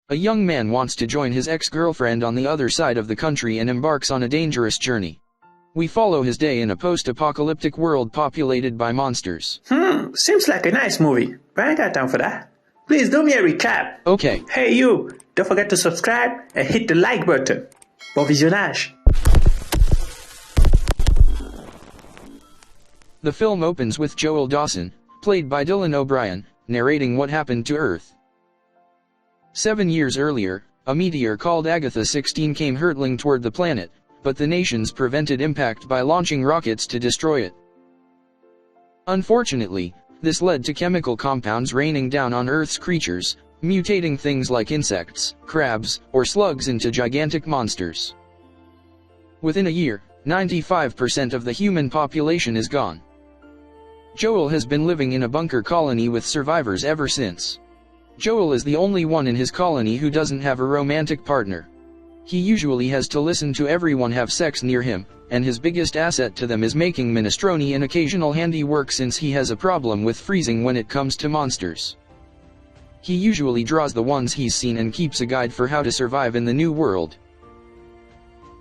A young man wants to join his ex-girlfriend on the other side of the country and embarks on a dangerous journey. We follow his day in a post-apocalyptic world populated by monsters. Seems like a nice movie, but I ain't got time for that. Please do me a recap. Okay. Hey you, don't forget to subscribe and hit the like button. Bon visionnage. The film opens with Joel Dawson, played by Dylan O'Brien, narrating what happened to Earth. 7 years earlier, a meteor called Agatha 16 came hurtling toward the planet, but the nations prevented impact by launching rockets to destroy it. Unfortunately, this led to chemical compounds raining down on Earth's creatures, mutating things like insects, crabs, or slugs into gigantic monsters. Within a year, 95% of the human population is gone. Joel has been living in a bunker colony with survivors ever since. Joel is the only one in his colony who doesn't have a romantic partner. He usually has to listen to everyone have sex near him, and his biggest asset to them is making minestrone and occasional handiwork since he has a problem with freezing when it comes to monsters. He usually draws the ones he's seen and keeps a guide for how to survive in the new world.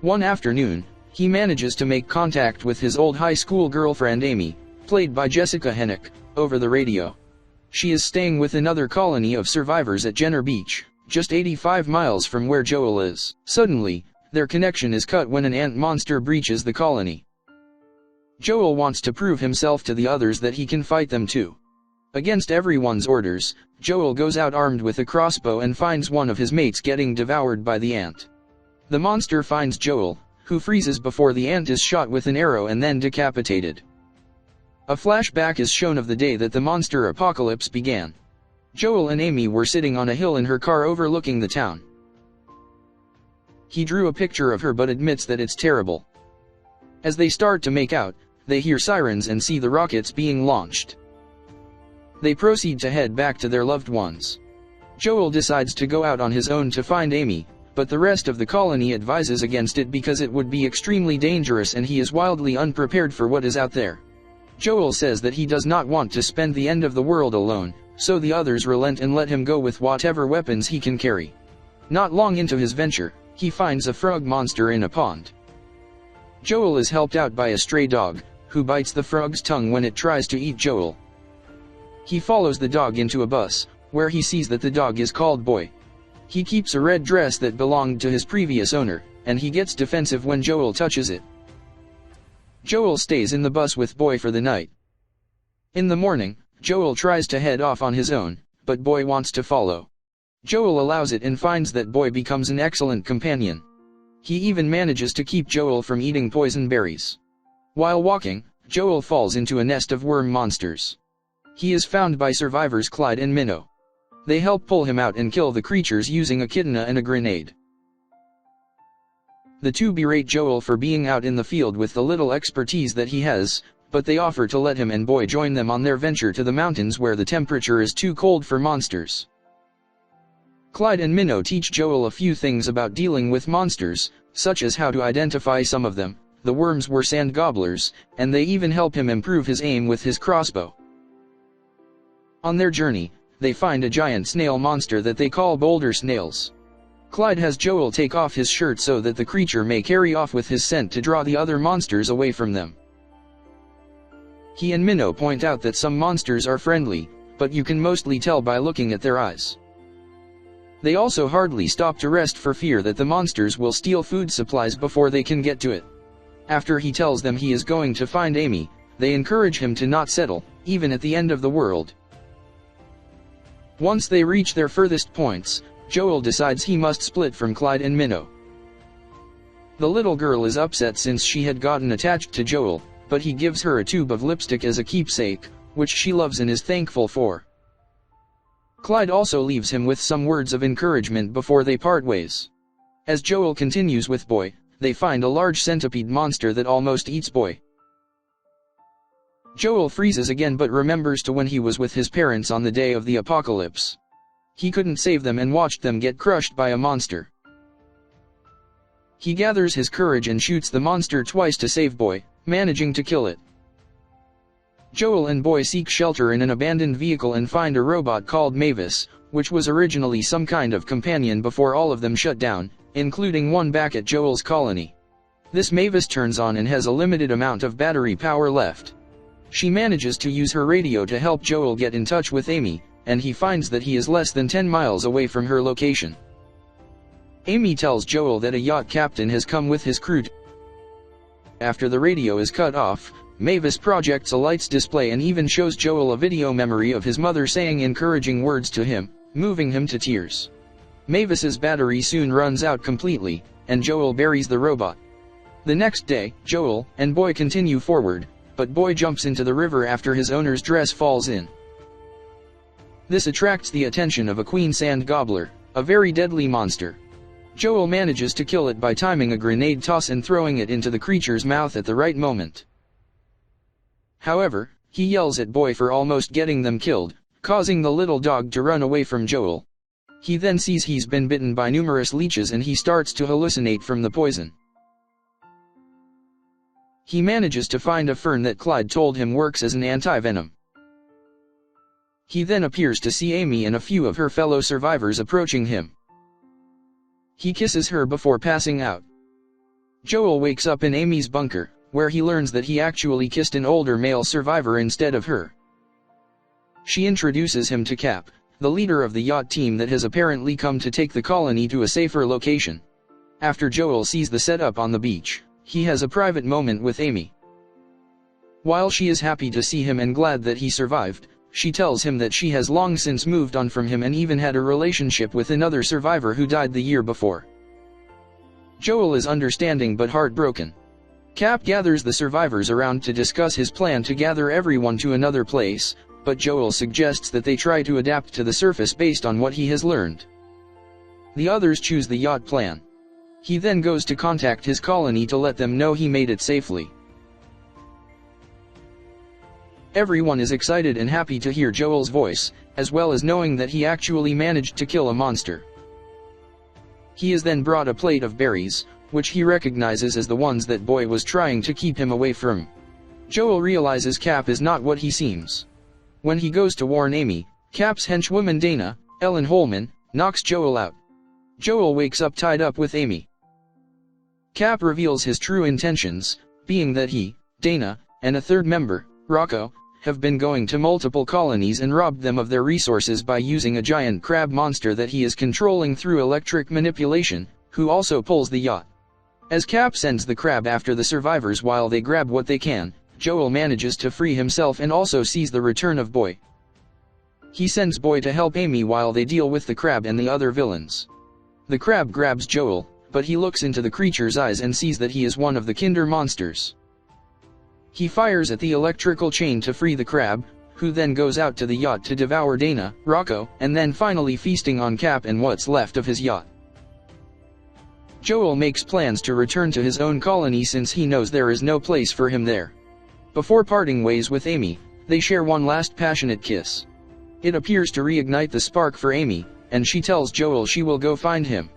One afternoon, he manages to make contact with his old high school girlfriend Amy, played by Jessica Hennick, over the radio. She is staying with another colony of survivors at Jenner Beach, just 85 miles from where Joel is. Suddenly, their connection is cut when an ant monster breaches the colony. Joel wants to prove himself to the others that he can fight them too. Against everyone's orders, Joel goes out armed with a crossbow and finds one of his mates getting devoured by the ant. The monster finds Joel, who freezes before the ant is shot with an arrow and then decapitated. A flashback is shown of the day that the monster apocalypse began. Joel and Amy were sitting on a hill in her car overlooking the town. He drew a picture of her but admits that it's terrible. As they start to make out, they hear sirens and see the rockets being launched. They proceed to head back to their loved ones. Joel decides to go out on his own to find Amy, but the rest of the colony advises against it because it would be extremely dangerous and he is wildly unprepared for what is out there. Joel says that he does not want to spend the end of the world alone, so the others relent and let him go with whatever weapons he can carry. Not long into his venture, he finds a frog monster in a pond. Joel is helped out by a stray dog, who bites the frog's tongue when it tries to eat Joel. He follows the dog into a bus, where he sees that the dog is called Boy. He keeps a red dress that belonged to his previous owner, and he gets defensive when Joel touches it. Joel stays in the bus with Boy for the night. In the morning, Joel tries to head off on his own, but Boy wants to follow. Joel allows it and finds that Boy becomes an excellent companion. He even manages to keep Joel from eating poison berries. While walking, Joel falls into a nest of worm monsters. He is found by survivors Clyde and Minnow. They help pull him out and kill the creatures using a echidna and a grenade. The two berate Joel for being out in the field with the little expertise that he has, but they offer to let him and Boy join them on their venture to the mountains where the temperature is too cold for monsters. Clyde and Minnow teach Joel a few things about dealing with monsters, such as how to identify some of them. The worms were sand gobblers, and they even help him improve his aim with his crossbow. On their journey, they find a giant snail monster that they call boulder snails. Clyde has Joel take off his shirt so that the creature may carry off with his scent to draw the other monsters away from them. He and Minnow point out that some monsters are friendly, but you can mostly tell by looking at their eyes. They also hardly stop to rest for fear that the monsters will steal food supplies before they can get to it. After he tells them he is going to find Amy, they encourage him to not settle, even at the end of the world. Once they reach their furthest points, Joel decides he must split from Clyde and Minnow. The little girl is upset since she had gotten attached to Joel, but he gives her a tube of lipstick as a keepsake, which she loves and is thankful for. Clyde also leaves him with some words of encouragement before they part ways. As Joel continues with Boy, they find a large centipede monster that almost eats Boy. Joel freezes again but remembers to when he was with his parents on the day of the apocalypse. He couldn't save them and watched them get crushed by a monster. He gathers his courage and shoots the monster twice to save Boy, managing to kill it. Joel and Boy seek shelter in an abandoned vehicle and find a robot called Mavis, which was originally some kind of companion before all of them shut down, including one back at Joel's colony. This Mavis turns on and has a limited amount of battery power left. She manages to use her radio to help Joel get in touch with Amy, and he finds that he is less than 10 miles away from her location. Amy tells Joel that a yacht captain has come with his crew. After the radio is cut off, Mavis projects a lights display and even shows Joel a video memory of his mother saying encouraging words to him, moving him to tears. Mavis's battery soon runs out completely, and Joel buries the robot. The next day, Joel and Boy continue forward, but Boy jumps into the river after his owner's dress falls in. This attracts the attention of a queen sand gobbler, a very deadly monster. Joel manages to kill it by timing a grenade toss and throwing it into the creature's mouth at the right moment. However, he yells at Boy for almost getting them killed, causing the little dog to run away from Joel. He then sees he's been bitten by numerous leeches and he starts to hallucinate from the poison. He manages to find a fern that Clyde told him works as an anti-venom. He then appears to see Amy and a few of her fellow survivors approaching him. He kisses her before passing out. Joel wakes up in Amy's bunker, where he learns that he actually kissed an older male survivor instead of her. She introduces him to Cap, the leader of the yacht team that has apparently come to take the colony to a safer location. After Joel sees the setup on the beach, he has a private moment with Amy. While she is happy to see him and glad that he survived, she tells him that she has long since moved on from him and even had a relationship with another survivor who died the year before. Joel is understanding but heartbroken. Cap gathers the survivors around to discuss his plan to gather everyone to another place, but Joel suggests that they try to adapt to the surface based on what he has learned. The others choose the yacht plan. He then goes to contact his colony to let them know he made it safely. Everyone is excited and happy to hear Joel's voice, as well as knowing that he actually managed to kill a monster. He is then brought a plate of berries, which he recognizes as the ones that Boy was trying to keep him away from. Joel realizes Cap is not what he seems. When he goes to warn Amy, Cap's henchwoman Dana, Ellen Holman, knocks Joel out. Joel wakes up tied up with Amy. Cap reveals his true intentions, being that he, Dana, and a third member, Rocco, have been going to multiple colonies and robbed them of their resources by using a giant crab monster that he is controlling through electric manipulation, who also pulls the yacht. As Cap sends the crab after the survivors while they grab what they can, Joel manages to free himself and also sees the return of Boy. He sends Boy to help Amy while they deal with the crab and the other villains. The crab grabs Joel, but he looks into the creature's eyes and sees that he is one of the Kinder monsters. He fires at the electrical chain to free the crab, who then goes out to the yacht to devour Dana, Rocco, and then finally feasting on Cap and what's left of his yacht. Joel makes plans to return to his own colony since he knows there is no place for him there. Before parting ways with Amy, they share one last passionate kiss. It appears to reignite the spark for Amy, and she tells Joel she will go find him.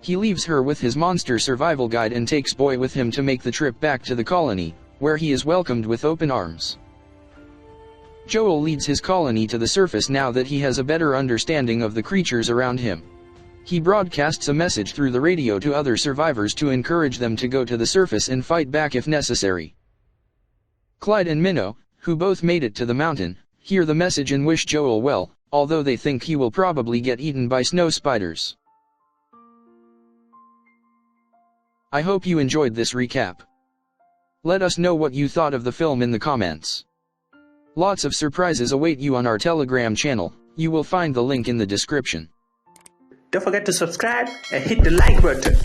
He leaves her with his monster survival guide and takes Boy with him to make the trip back to the colony, where he is welcomed with open arms. Joel leads his colony to the surface now that he has a better understanding of the creatures around him. He broadcasts a message through the radio to other survivors to encourage them to go to the surface and fight back if necessary. Clyde and Minnow, who both made it to the mountain, hear the message and wish Joel well, although they think he will probably get eaten by snow spiders. I hope you enjoyed this recap. Let us know what you thought of the film in the comments. Lots of surprises await you on our Telegram channel. You will find the link in the description. Don't forget to subscribe and hit the like button.